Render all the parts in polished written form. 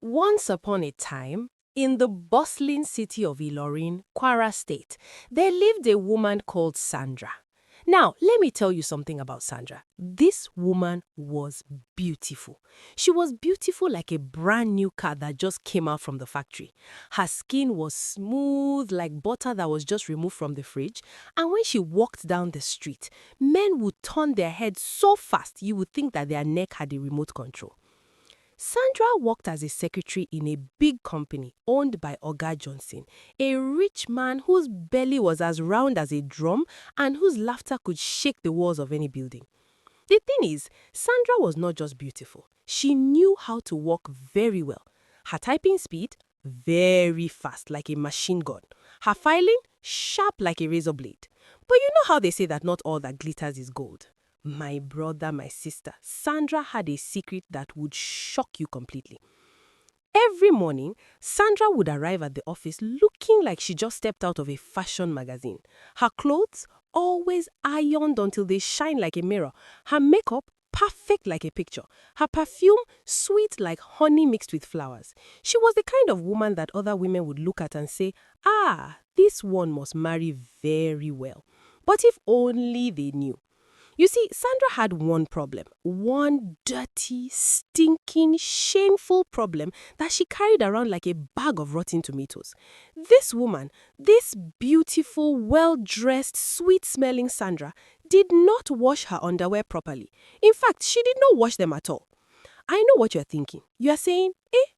Once upon a time, in the bustling city of Ilorin, Kwara State, there lived a woman called Sandra. Now, let me tell you something about Sandra. This woman was beautiful. She was beautiful like a brand new car that just came out from the factory. Her skin was smooth like butter that was just removed from the fridge. And when she walked down the street, men would turn their heads so fast you would think that their neck had a remote control. Sandra worked as a secretary in a big company owned by Oga Johnson, a rich man whose belly was as round as a drum and whose laughter could shake the walls of any building. The thing is, Sandra was not just beautiful. She knew how to work very well. Her typing speed, very fast like a machine gun. Her filing, sharp like a razor blade. But you know how they say that not all that glitters is gold? My brother, my sister, Sandra had a secret that would shock you completely. Every morning, Sandra would arrive at the office looking like she just stepped out of a fashion magazine. Her clothes, always ironed until they shine like a mirror. Her makeup, perfect like a picture. Her perfume, sweet like honey mixed with flowers. She was the kind of woman that other women would look at and say, this one must marry very well. But if only they knew. You see, Sandra had one problem, one dirty, stinking, shameful problem that she carried around like a bag of rotten tomatoes. This woman, this beautiful, well-dressed, sweet-smelling Sandra, did not wash her underwear properly. In fact, she did not wash them at all. I know what you're thinking. You are saying,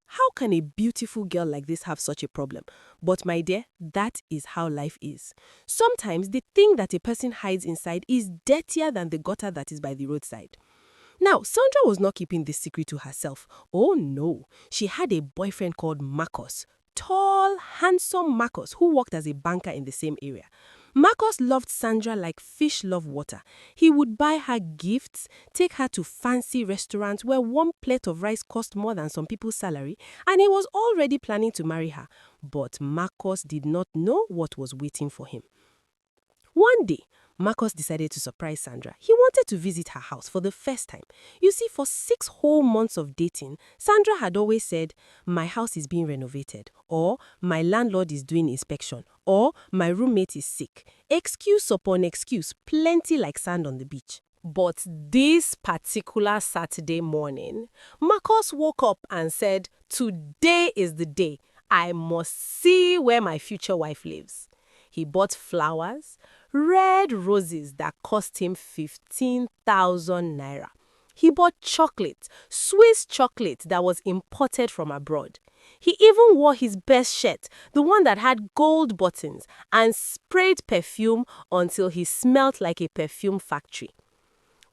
how can a beautiful girl like this have such a problem? But my dear, that is how life is. Sometimes the thing that a person hides inside is dirtier than the gutter that is by the roadside. Now, Sandra was not keeping this secret to herself. Oh no, she had a boyfriend called Marcus. Tall, handsome Marcus who worked as a banker in the same area. Marcus loved Sandra like fish love water. He would buy her gifts, take her to fancy restaurants where one plate of rice cost more than some people's salary, and he was already planning to marry her. But Marcus did not know what was waiting for him. One day, Marcus decided to surprise Sandra. He wanted to visit her house for the first time. You see, for 6 whole months of dating, Sandra had always said, my house is being renovated, or my landlord is doing inspection, or my roommate is sick. Excuse upon excuse, plenty like sand on the beach. But this particular Saturday morning, Marcus woke up and said, today is the day. I must see where my future wife lives. He bought flowers, red roses that cost him 15,000 naira. He bought chocolate, Swiss chocolate that was imported from abroad. He even wore his best shirt, the one that had gold buttons, and sprayed perfume until he smelt like a perfume factory.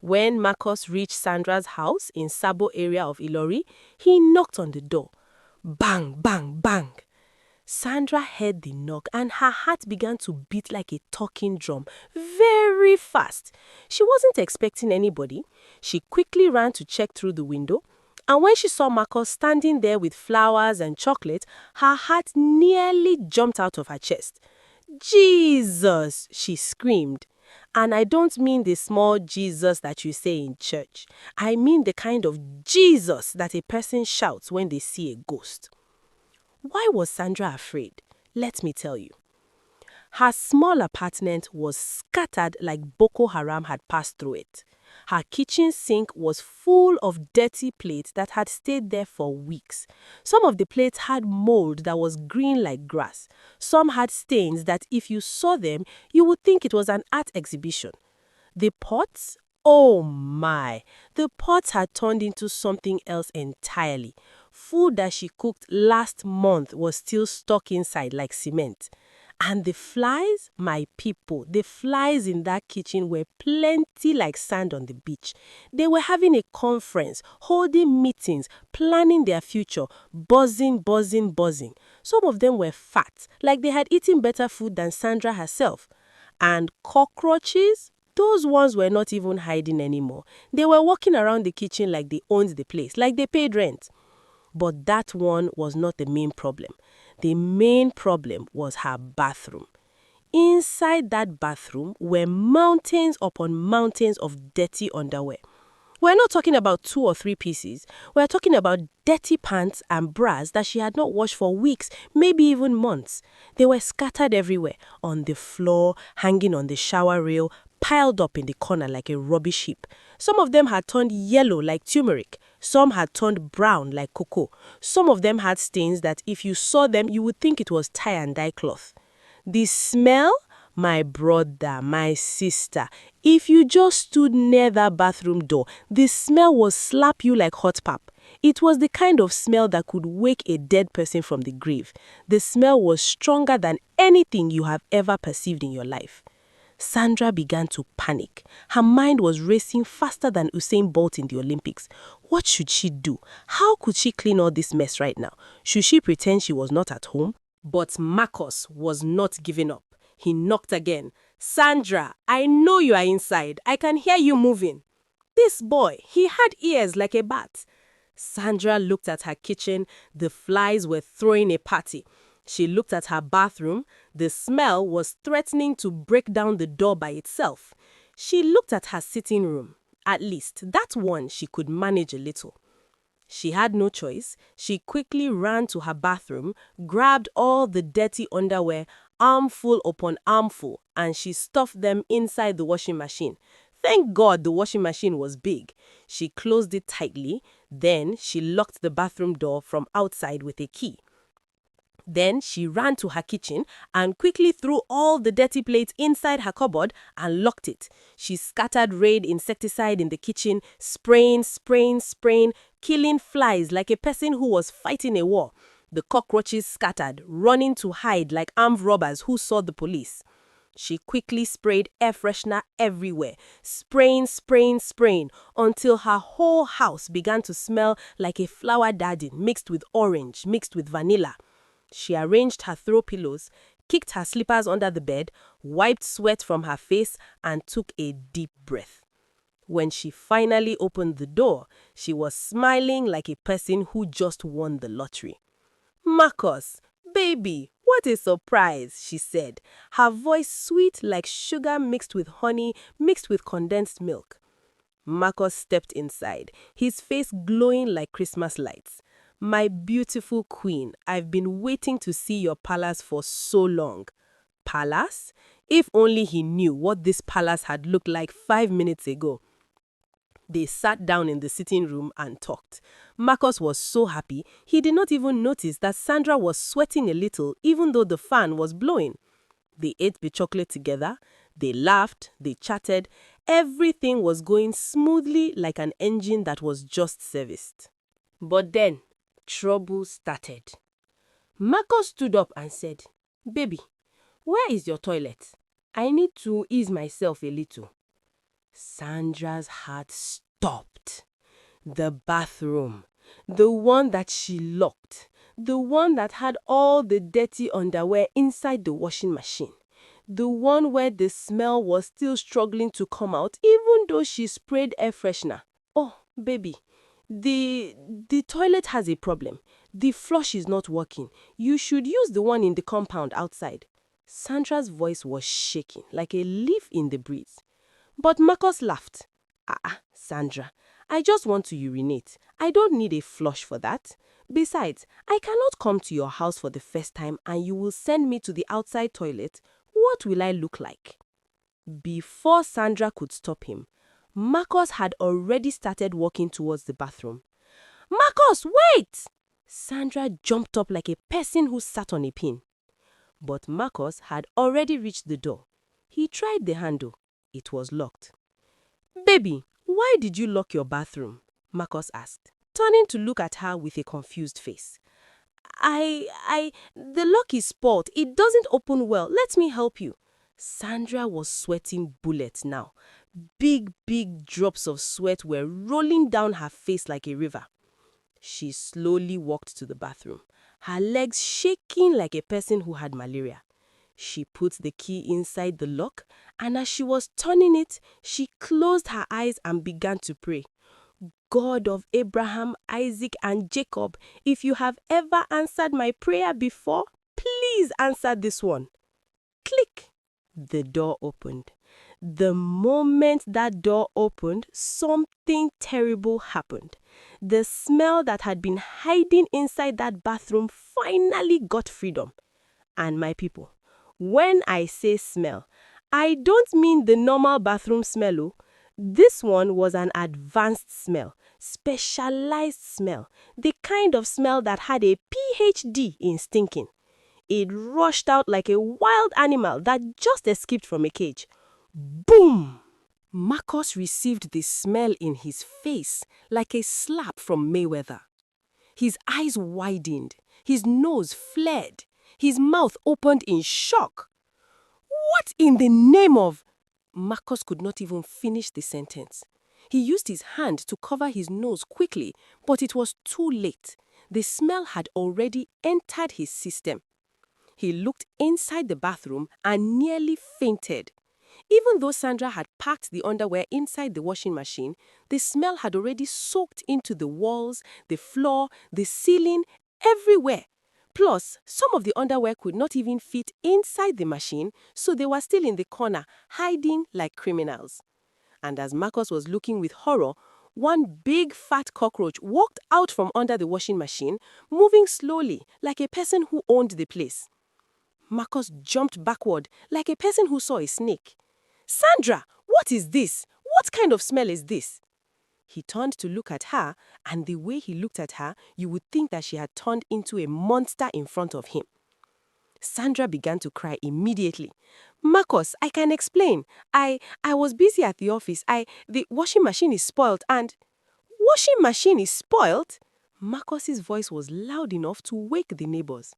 When Marcus reached Sandra's house in Sabo area of Ilori, he knocked on the door. Bang, bang, bang. Sandra heard the knock and her heart began to beat like a talking drum, very fast. She wasn't expecting anybody. She quickly ran to check through the window, and when she saw Marcus standing there with flowers and chocolate, her heart nearly jumped out of her chest. Jesus, she screamed. And I don't mean the small Jesus that you say in church. I mean the kind of Jesus that a person shouts when they see a ghost. Why was Sandra afraid? Let me tell you. Her small apartment was scattered like Boko Haram had passed through it. Her kitchen sink was full of dirty plates that had stayed there for weeks. Some of the plates had mold that was green like grass. Some had stains that if you saw them, you would think it was an art exhibition. The pots? Oh my! The pots had turned into something else entirely. Food that she cooked last month was still stuck inside like cement. And the flies, my people, the flies in that kitchen were plenty like sand on the beach. They were having a conference, holding meetings, planning their future, buzzing, buzzing, buzzing. Some of them were fat, like they had eaten better food than Sandra herself. And cockroaches? Those ones were not even hiding anymore. They were walking around the kitchen like they owned the place, like they paid rent. But that one was not the main problem. The main problem was her bathroom. Inside that bathroom were mountains upon mountains of dirty underwear. We're not talking about 2 or 3 pieces. We're talking about dirty pants and bras that she had not washed for weeks, maybe even months. They were scattered everywhere, on the floor, hanging on the shower rail, piled up in the corner like a rubbish heap. Some of them had turned yellow like turmeric. Some had turned brown like cocoa. Some of them had stains that if you saw them, you would think it was tie and dye cloth. The smell? My brother, my sister, if you just stood near that bathroom door, the smell would slap you like hot pap. It was the kind of smell that could wake a dead person from the grave. The smell was stronger than anything you have ever perceived in your life. Sandra began to panic. Her mind was racing faster than Usain Bolt in the Olympics. What should she do? How could she clean all this mess right now? Should she pretend she was not at home? But Marcus was not giving up. He knocked again. Sandra, I know you are inside. I can hear you moving. This boy, he had ears like a bat. Sandra looked at her kitchen. The flies were throwing a party. She looked at her bathroom. The smell was threatening to break down the door by itself. She looked at her sitting room. At least, that one she could manage a little. She had no choice. She quickly ran to her bathroom, grabbed all the dirty underwear, armful upon armful, and she stuffed them inside the washing machine. Thank God the washing machine was big. She closed it tightly. Then she locked the bathroom door from outside with a key. Then she ran to her kitchen and quickly threw all the dirty plates inside her cupboard and locked it. She scattered Raid insecticide in the kitchen, spraying, killing flies like a person who was fighting a war. The cockroaches scattered, running to hide like armed robbers who saw the police. She quickly sprayed air freshener everywhere, spraying until her whole house began to smell like a flower garden mixed with orange, mixed with vanilla. She arranged her throw pillows, kicked her slippers under the bed, wiped sweat from her face, and took a deep breath. When she finally opened the door, she was smiling like a person who just won the lottery. Marcus, baby, what a surprise, she said, her voice sweet like sugar mixed with honey, mixed with condensed milk. Marcus stepped inside, his face glowing like Christmas lights. My beautiful queen, I've been waiting to see your palace for so long. Palace? If only he knew what this palace had looked like 5 minutes ago. They sat down in the sitting room and talked. Marcus was so happy, he did not even notice that Sandra was sweating a little even though the fan was blowing. They ate the chocolate together, they laughed, they chatted. Everything was going smoothly like an engine that was just serviced. But then, trouble started. Marcus stood up and said, "Baby, where is your toilet? I need to ease myself a little." Sandra's heart stopped. The bathroom, the one that she locked, the one that had all the dirty underwear inside the washing machine, the one where the smell was still struggling to come out even though she sprayed air freshener. Oh, baby, the toilet has a problem. The flush is not working. You should use the one in the compound outside. Sandra's voice was shaking like a leaf in the breeze. But Marcus laughed. Sandra, I just want to urinate. I don't need a flush for that. Besides, I cannot come to your house for the first time and you will send me to the outside toilet. What will I look like? Before Sandra could stop him, Marcus had already started walking towards the bathroom. Marcus, wait! Sandra jumped up like a person who sat on a pin. But Marcus had already reached the door. He tried the handle. It was locked. Baby, why did you lock your bathroom? Marcus asked, turning to look at her with a confused face. The lock is spoiled. It doesn't open well. Let me help you. Sandra was sweating bullets now. Big drops of sweat were rolling down her face like a river. She slowly walked to the bathroom, her legs shaking like a person who had malaria. She put the key inside the lock, and as she was turning it, she closed her eyes and began to pray. God of Abraham, Isaac, and Jacob, if you have ever answered my prayer before, please answer this one. Click! The door opened. The moment that door opened, something terrible happened. The smell that had been hiding inside that bathroom finally got freedom. And my people, when I say smell, I don't mean the normal bathroom smell. Oh. This one was an advanced smell, specialized smell, the kind of smell that had a PhD in stinking. It rushed out like a wild animal that just escaped from a cage. Boom! Marcus received the smell in his face like a slap from Mayweather. His eyes widened, his nose flared, his mouth opened in shock. What in the name of... Marcus could not even finish the sentence. He used his hand to cover his nose quickly, but it was too late. The smell had already entered his system. He looked inside the bathroom and nearly fainted. Even though Sandra had packed the underwear inside the washing machine, the smell had already soaked into the walls, the floor, the ceiling, everywhere. Plus, some of the underwear could not even fit inside the machine, so they were still in the corner, hiding like criminals. And as Marcus was looking with horror, one big fat cockroach walked out from under the washing machine, moving slowly like a person who owned the place. Marcus jumped backward like a person who saw a snake. "Sandra, what is this? What kind of smell is this?" He turned to look at her, and the way he looked at her, you would think that she had turned into a monster in front of him. Sandra began to cry immediately. "Marcus, I can explain. I was busy at the office. The washing machine is spoiled and..." "Washing machine is spoiled?" Marcus's voice was loud enough to wake the neighbors.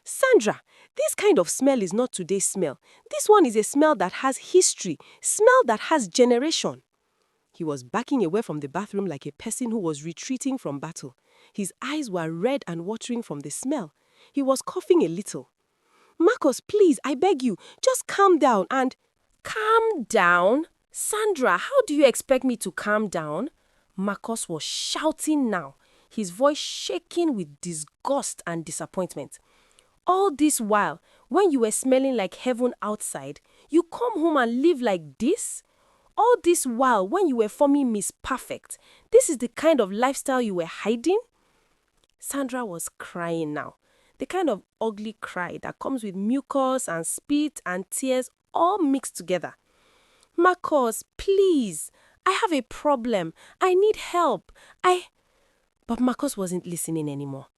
"Sandra, this kind of smell is not today's smell. This one is a smell that has history, smell that has generation." He was backing away from the bathroom like a person who was retreating from battle. His eyes were red and watering from the smell. He was coughing a little. "Marcus, please, I beg you, just calm down and..." "Calm down? Sandra, how do you expect me to calm down?" Marcus was shouting now, his voice shaking with disgust and disappointment. "All this while, when you were smelling like heaven outside, you come home and live like this? All this while, when you were forming Miss Perfect, this is the kind of lifestyle you were hiding?" Sandra was crying now, the kind of ugly cry that comes with mucus and spit and tears all mixed together. "Marcus, please, I have a problem. I need help. But Marcus wasn't listening anymore.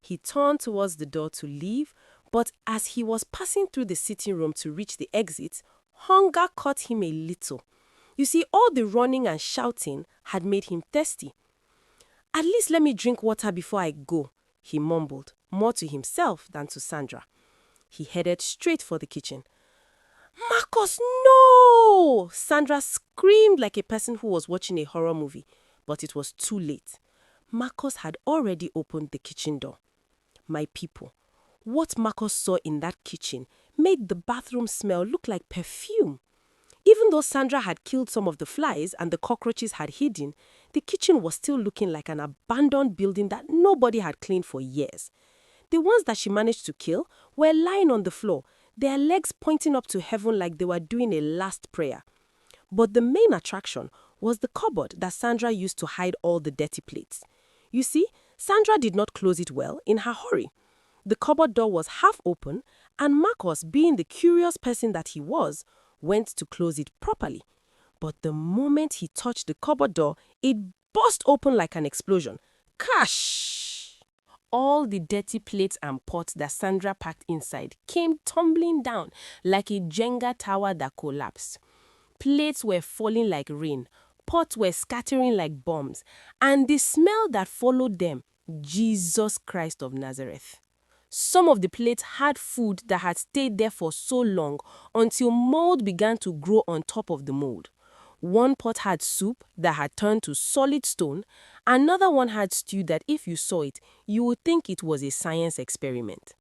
He turned towards the door to leave, but as he was passing through the sitting room to reach the exit, hunger caught him a little. You see, all the running and shouting had made him thirsty. "At least let me drink water before I go," he mumbled, more to himself than to Sandra. He headed straight for the kitchen. "Marcus, no!" Sandra screamed like a person who was watching a horror movie, but it was too late. Marcus had already opened the kitchen door. My people, what Marcus saw in that kitchen made the bathroom smell look like perfume. Even though Sandra had killed some of the flies and the cockroaches had hidden, the kitchen was still looking like an abandoned building that nobody had cleaned for years. The ones that she managed to kill were lying on the floor, their legs pointing up to heaven like they were doing a last prayer. But the main attraction was the cupboard that Sandra used to hide all the dirty plates. You see, Sandra did not close it well in her hurry. The cupboard door was half open, and Marcus, being the curious person that he was, went to close it properly. But the moment he touched the cupboard door, it burst open like an explosion. Cash! All the dirty plates and pots that Sandra packed inside came tumbling down like a Jenga tower that collapsed. Plates were falling like rain, pots were scattering like bombs, and the smell that followed them, Jesus Christ of Nazareth. Some of the plates had food that had stayed there for so long until mold began to grow on top of the mold. One pot had soup that had turned to solid stone. Another one had stew that if you saw it, you would think it was a science experiment.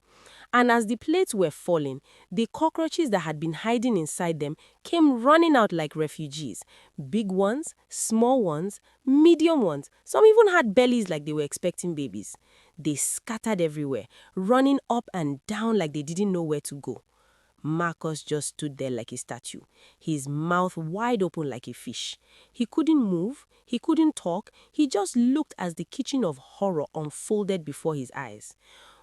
And as the plates were falling, the cockroaches that had been hiding inside them came running out like refugees. Big ones, small ones, medium ones. Some even had bellies like they were expecting babies. They scattered everywhere, running up and down like they didn't know where to go. Marcus just stood there like a statue, his mouth wide open like a fish. He couldn't move, he couldn't talk, he just looked as the kitchen of horror unfolded before his eyes.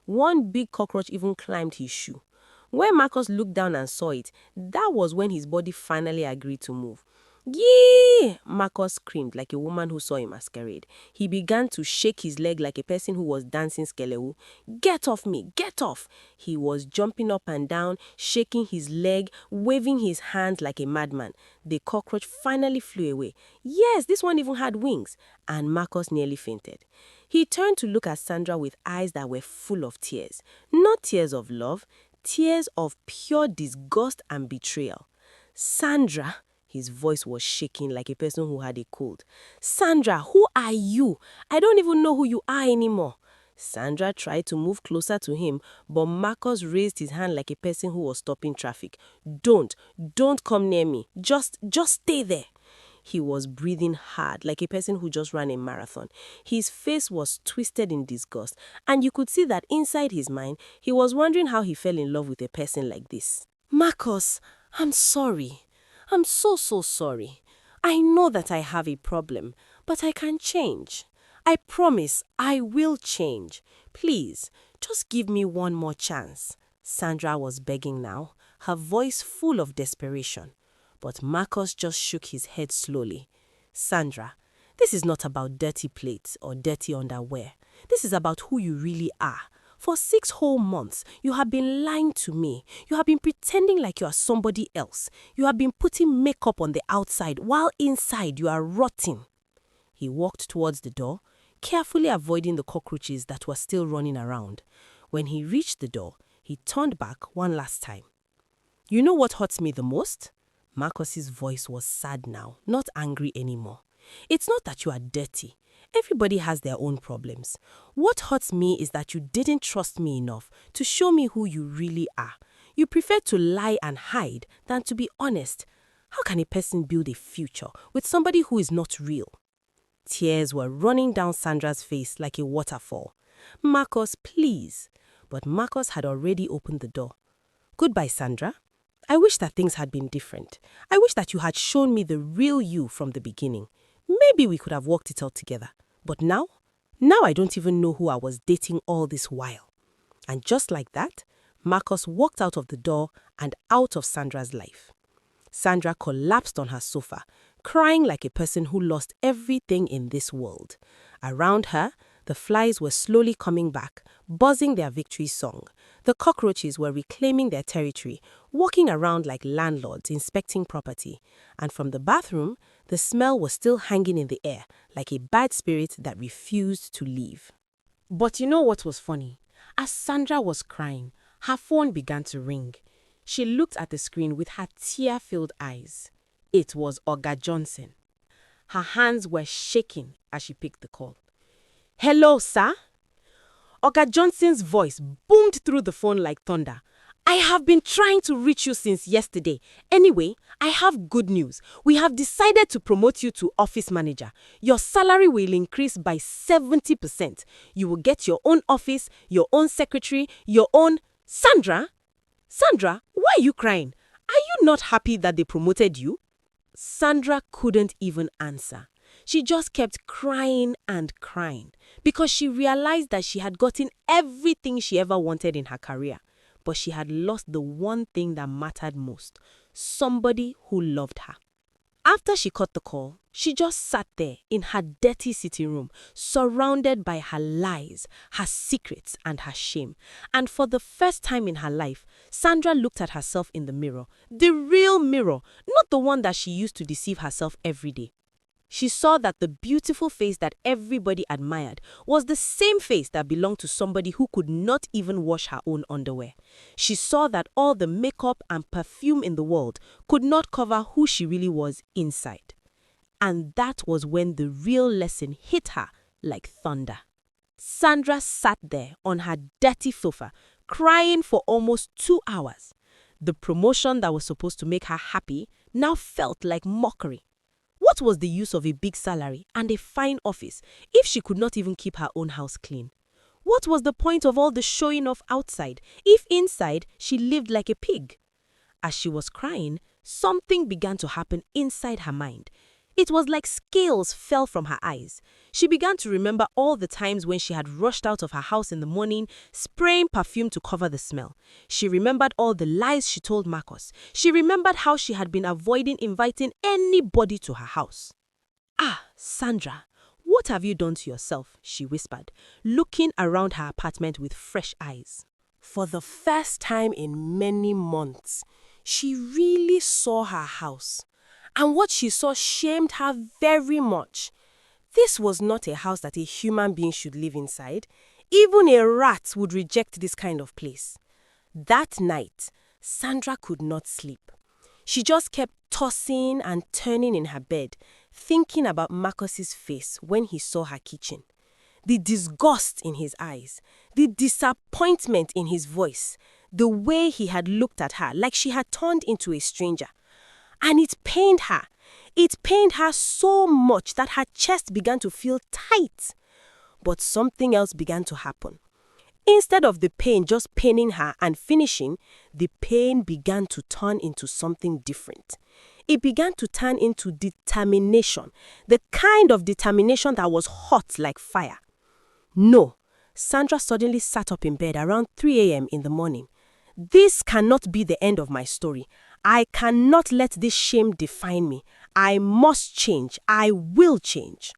One big cockroach even climbed his shoe. When Marcus looked down and saw it, that was when his body finally agreed to move. Yee! Marcus screamed like a woman who saw a masquerade. He began to shake his leg like a person who was dancing skelewu. Get off me! Get off! He was jumping up and down, shaking his leg, waving his hands like a madman. The cockroach finally flew away. Yes, this one even had wings. And Marcus nearly fainted. He turned to look at Sandra with eyes that were full of tears. Not tears of love, tears of pure disgust and betrayal. Sandra, his voice was shaking like a person who had a cold. Sandra, who are you? I don't even know who you are anymore. Sandra tried to move closer to him, but Marcus raised his hand like a person who was stopping traffic. Don't come near me. Just stay there. He was breathing hard like a person who just ran a marathon. His face was twisted in disgust, and you could see that inside his mind, he was wondering how he fell in love with a person like this. Marcus, I'm sorry. I'm so sorry. I know that I have a problem, but I can change. I promise I will change. Please, just give me one more chance. Sandra was begging now, her voice full of desperation. But Marcus just shook his head slowly. Sandra, this is not about dirty plates or dirty underwear. This is about who you really are. For 6 whole months, you have been lying to me. You have been pretending like you are somebody else. You have been putting makeup on the outside while inside you are rotting. He walked towards the door, carefully avoiding the cockroaches that were still running around. When he reached the door, he turned back one last time. You know what hurts me the most? Marcus's voice was sad now, not angry anymore. It's not that you are dirty. Everybody has their own problems. What hurts me is that you didn't trust me enough to show me who you really are. You prefer to lie and hide than to be honest. How can a person build a future with somebody who is not real? Tears were running down Sandra's face like a waterfall. Marcus, please. But Marcus had already opened the door. Goodbye, Sandra. I wish that things had been different. I wish that you had shown me the real you from the beginning. Maybe we could have worked it out together. But now I don't even know who I was dating all this while. And just like that, Marcus walked out of the door and out of Sandra's life. Sandra collapsed on her sofa, crying like a person who lost everything in this world. Around her, the flies were slowly coming back, buzzing their victory song. The cockroaches were reclaiming their territory, walking around like landlords inspecting property. And from the bathroom, the smell was still hanging in the air, like a bad spirit that refused to leave. But you know what was funny? As Sandra was crying, her phone began to ring. She looked at the screen with her tear-filled eyes. It was Oga Johnson. Her hands were shaking as she picked the call. Hello, sir? Oga Johnson's voice boomed through the phone like thunder. I have been trying to reach you since yesterday. Anyway, I have good news. We have decided to promote you to office manager. Your salary will increase by 70%. You will get your own office, your own secretary, your own... Sandra? Sandra, why are you crying? Are you not happy that they promoted you? Sandra couldn't even answer. She just kept crying and crying because she realized that she had gotten everything she ever wanted in her career, but she had lost the one thing that mattered most, somebody who loved her. After she cut the call, she just sat there in her dirty sitting room, surrounded by her lies, her secrets, and her shame. And for the first time in her life, Sandra looked at herself in the mirror, the real mirror, not the one that she used to deceive herself every day. She saw that the beautiful face that everybody admired was the same face that belonged to somebody who could not even wash her own underwear. She saw that all the makeup and perfume in the world could not cover who she really was inside. And that was when the real lesson hit her like thunder. Sandra sat there on her dirty sofa, crying for almost 2 hours. The promotion that was supposed to make her happy now felt like mockery. What was the use of a big salary and a fine office if she could not even keep her own house clean? What was the point of all the showing off outside if inside she lived like a pig? As she was crying, something began to happen inside her mind. It was like scales fell from her eyes. She began to remember all the times when she had rushed out of her house in the morning, spraying perfume to cover the smell. She remembered all the lies she told Marcus. She remembered how she had been avoiding inviting anybody to her house. "Ah, Sandra, what have you done to yourself?" she whispered, looking around her apartment with fresh eyes. For the first time in many months, she really saw her house. And what she saw shamed her very much. This was not a house that a human being should live inside. Even a rat would reject this kind of place. That night, Sandra could not sleep. She just kept tossing and turning in her bed, thinking about Marcus's face when he saw her kitchen. The disgust in his eyes, the disappointment in his voice, the way he had looked at her like she had turned into a stranger. And it pained her. It pained her so much that her chest began to feel tight. But something else began to happen. Instead of the pain just paining her and finishing, the pain began to turn into something different. It began to turn into determination, the kind of determination that was hot like fire. No, Sandra suddenly sat up in bed around 3 a.m. in the morning. This cannot be the end of my story. I cannot let this shame define me. I must change. I will change.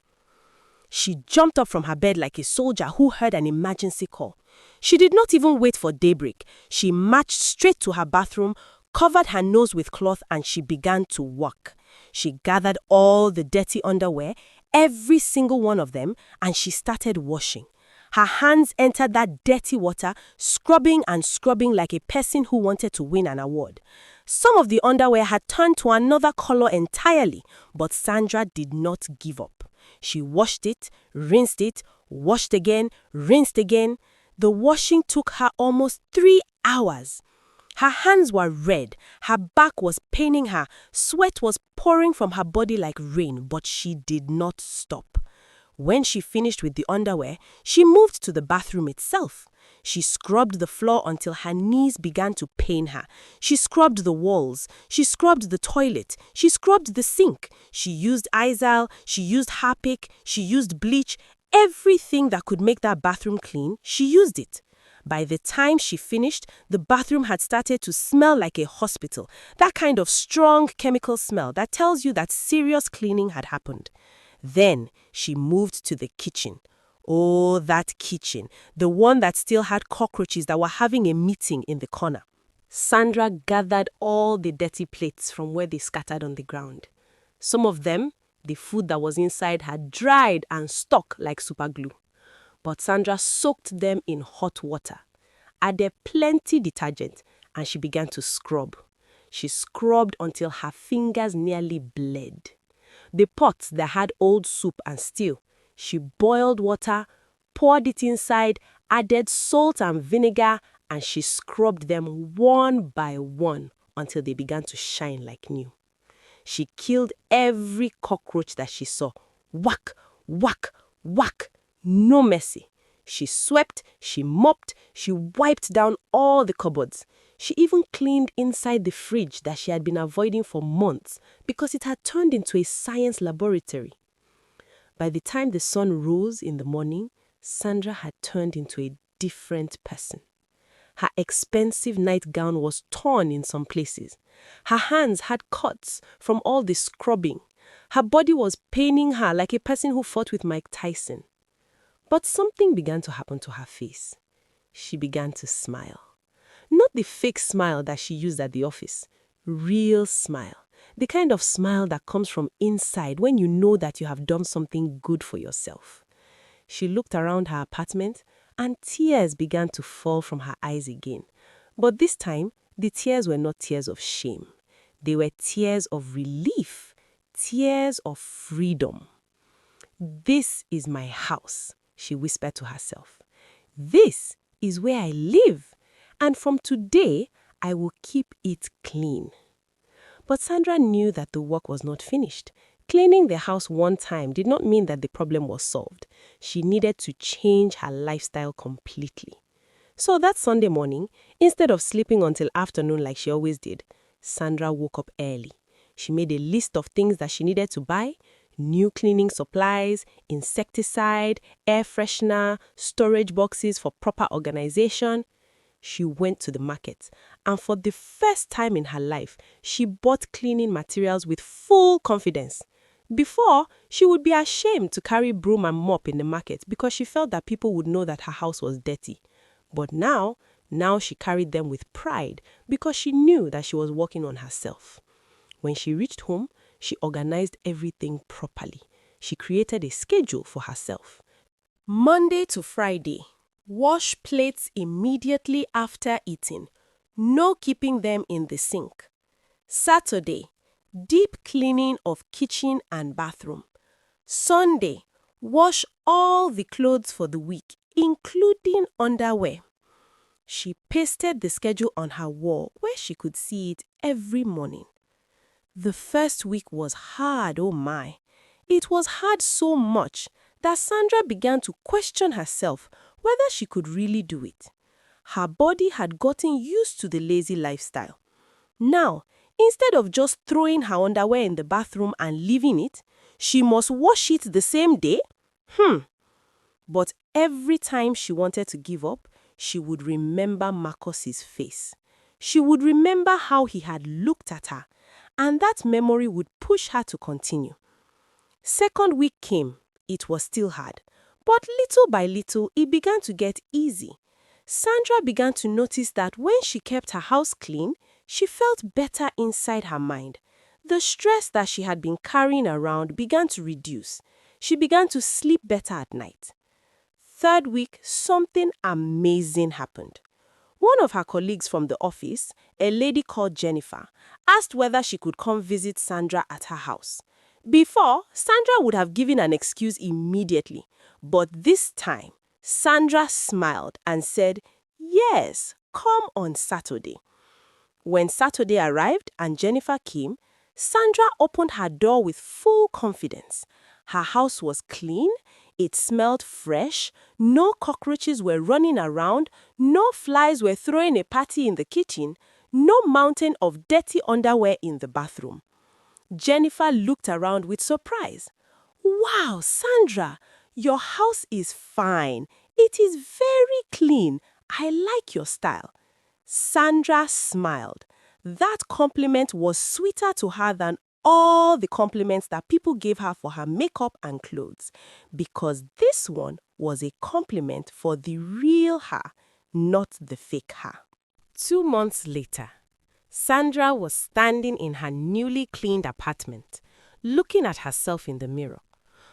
She jumped up from her bed like a soldier who heard an emergency call. She did not even wait for daybreak. She marched straight to her bathroom, covered her nose with cloth, and she began to work. She gathered all the dirty underwear, every single one of them, and she started washing. Her hands entered that dirty water, scrubbing and scrubbing like a person who wanted to win an award. Some of the underwear had turned to another color entirely, but Sandra did not give up. She washed it, rinsed it, washed again, rinsed again. The washing took her almost 3 hours. Her hands were red, her back was paining her, sweat was pouring from her body like rain, but she did not stop. When she finished with the underwear, she moved to the bathroom itself. She scrubbed the floor until her knees began to pain her. She scrubbed the walls. She scrubbed the toilet. She scrubbed the sink. She used Izal. She used Harpic. She used bleach. Everything that could make that bathroom clean, she used it. By the time she finished, the bathroom had started to smell like a hospital. That kind of strong chemical smell that tells you that serious cleaning had happened. Then she moved to the kitchen. Oh, that kitchen, the one that still had cockroaches that were having a meeting in the corner. Sandra gathered all the dirty plates from where they scattered on the ground. Some of them, the food that was inside had dried and stuck like super glue. But Sandra soaked them in hot water, added plenty detergent, and she began to scrub. She scrubbed until her fingers nearly bled. The pots that had old soup and stew, she boiled water, poured it inside, added salt and vinegar, and she scrubbed them one by one until they began to shine like new. She killed every cockroach that she saw. Whack, whack, whack. No mercy. She swept, she mopped, she wiped down all the cupboards. She even cleaned inside the fridge that she had been avoiding for months because it had turned into a science laboratory. By the time the sun rose in the morning, Sandra had turned into a different person. Her expensive nightgown was torn in some places. Her hands had cuts from all the scrubbing. Her body was paining her like a person who fought with Mike Tyson. But something began to happen to her face. She began to smile. Not the fake smile that she used at the office. Real smile. The kind of smile that comes from inside when you know that you have done something good for yourself. She looked around her apartment and tears began to fall from her eyes again. But this time, the tears were not tears of shame. They were tears of relief, tears of freedom. "This is my house," she whispered to herself. "This is where I live. And from today, I will keep it clean." But Sandra knew that the work was not finished. Cleaning the house one time did not mean that the problem was solved. She needed to change her lifestyle completely. So that Sunday morning, instead of sleeping until afternoon like she always did, Sandra woke up early. She made a list of things that she needed to buy: new cleaning supplies, insecticide, air freshener, storage boxes for proper organization. She went to the market, and for the first time in her life, she bought cleaning materials with full confidence. Before, she would be ashamed to carry broom and mop in the market because she felt that people would know that her house was dirty. But now she carried them with pride because she knew that she was working on herself. When she reached home, she organized everything properly. She created a schedule for herself. Monday to Friday, wash plates immediately after eating. No keeping them in the sink. Saturday, deep cleaning of kitchen and bathroom. Sunday, wash all the clothes for the week, including underwear. She pasted the schedule on her wall where she could see it every morning. The first week was hard, oh my. It was hard so much that Sandra began to question herself whether she could really do it. Her body had gotten used to the lazy lifestyle. Now, instead of just throwing her underwear in the bathroom and leaving it, she must wash it the same day? But every time she wanted to give up, she would remember Marcus's face. She would remember how he had looked at her, and that memory would push her to continue. Second week came. It was still hard, but little by little, it began to get easy. Sandra began to notice that when she kept her house clean, she felt better inside her mind. The stress that she had been carrying around began to reduce. She began to sleep better at night. Third week, something amazing happened. One of her colleagues from the office, a lady called Jennifer, asked whether she could come visit Sandra at her house. Before, Sandra would have given an excuse immediately, but this time, Sandra smiled and said, "Yes, come on Saturday." When Saturday arrived and Jennifer came, Sandra opened her door with full confidence. Her house was clean, it smelled fresh, no cockroaches were running around, no flies were throwing a party in the kitchen, no mountain of dirty underwear in the bathroom. Jennifer looked around with surprise. "Wow, Sandra, your house is fine. It is very clean. I like your style." Sandra smiled. That compliment was sweeter to her than all the compliments that people gave her for her makeup and clothes, because this one was a compliment for the real her, not the fake her. 2 months later, Sandra was standing in her newly cleaned apartment, looking at herself in the mirror.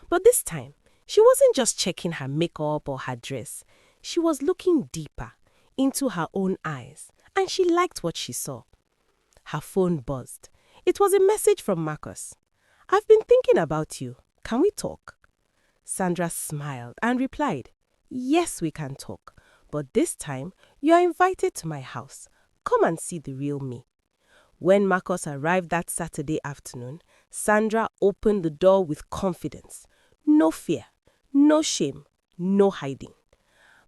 But this time, she wasn't just checking her makeup or her dress. She was looking deeper into her own eyes, and she liked what she saw. Her phone buzzed. It was a message from Marcus. "I've been thinking about you. Can we talk?" Sandra smiled and replied, "Yes, we can talk. But this time, you are invited to my house. Come and see the real me." When Marcus arrived that Saturday afternoon, Sandra opened the door with confidence. No fear, no shame, no hiding.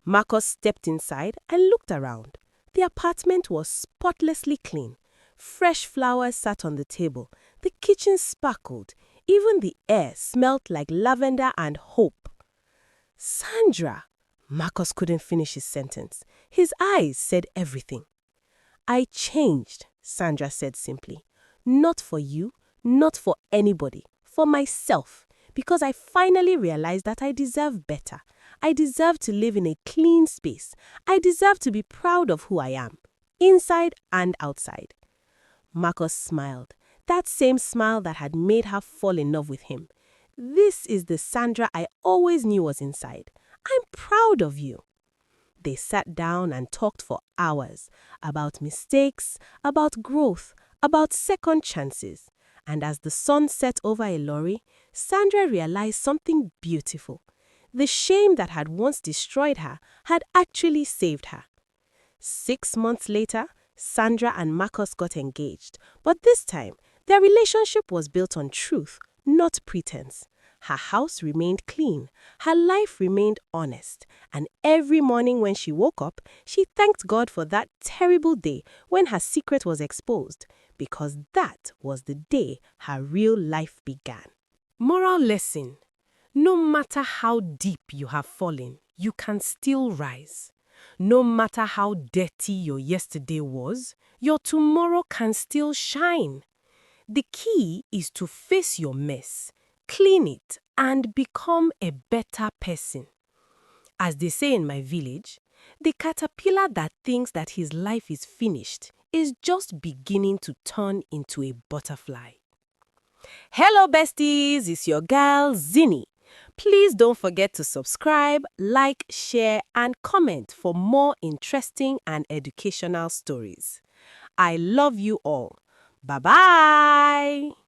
Marcus stepped inside and looked around. The apartment was spotlessly clean. Fresh flowers sat on the table. The kitchen sparkled. Even the air smelled like lavender and hope. "Sandra," Marcus couldn't finish his sentence. His eyes said everything. "I changed," Sandra said simply. "Not for you, not for anybody, for myself. Because I finally realized that I deserve better. I deserve to live in a clean space. I deserve to be proud of who I am, inside and outside." Marcus smiled, that same smile that had made her fall in love with him. "This is the Sandra I always knew was inside. I'm proud of you." They sat down and talked for hours about mistakes, about growth, about second chances. And as the sun set over Ilori, Sandra realized something beautiful. The shame that had once destroyed her had actually saved her. 6 months later, Sandra and Marcus got engaged, but this time, their relationship was built on truth, not pretense. Her house remained clean, her life remained honest, and every morning when she woke up, she thanked God for that terrible day when her secret was exposed, because that was the day her real life began. Moral lesson: no matter how deep you have fallen, you can still rise. No matter how dirty your yesterday was, your tomorrow can still shine. The key is to face your mess, clean it, and become a better person. As they say in my village, the caterpillar that thinks that his life is finished is just beginning to turn into a butterfly. Hello besties, it's your girl Zinni. Please don't forget to subscribe, like, share, and comment for more interesting and educational stories. I love you all. Bye-bye!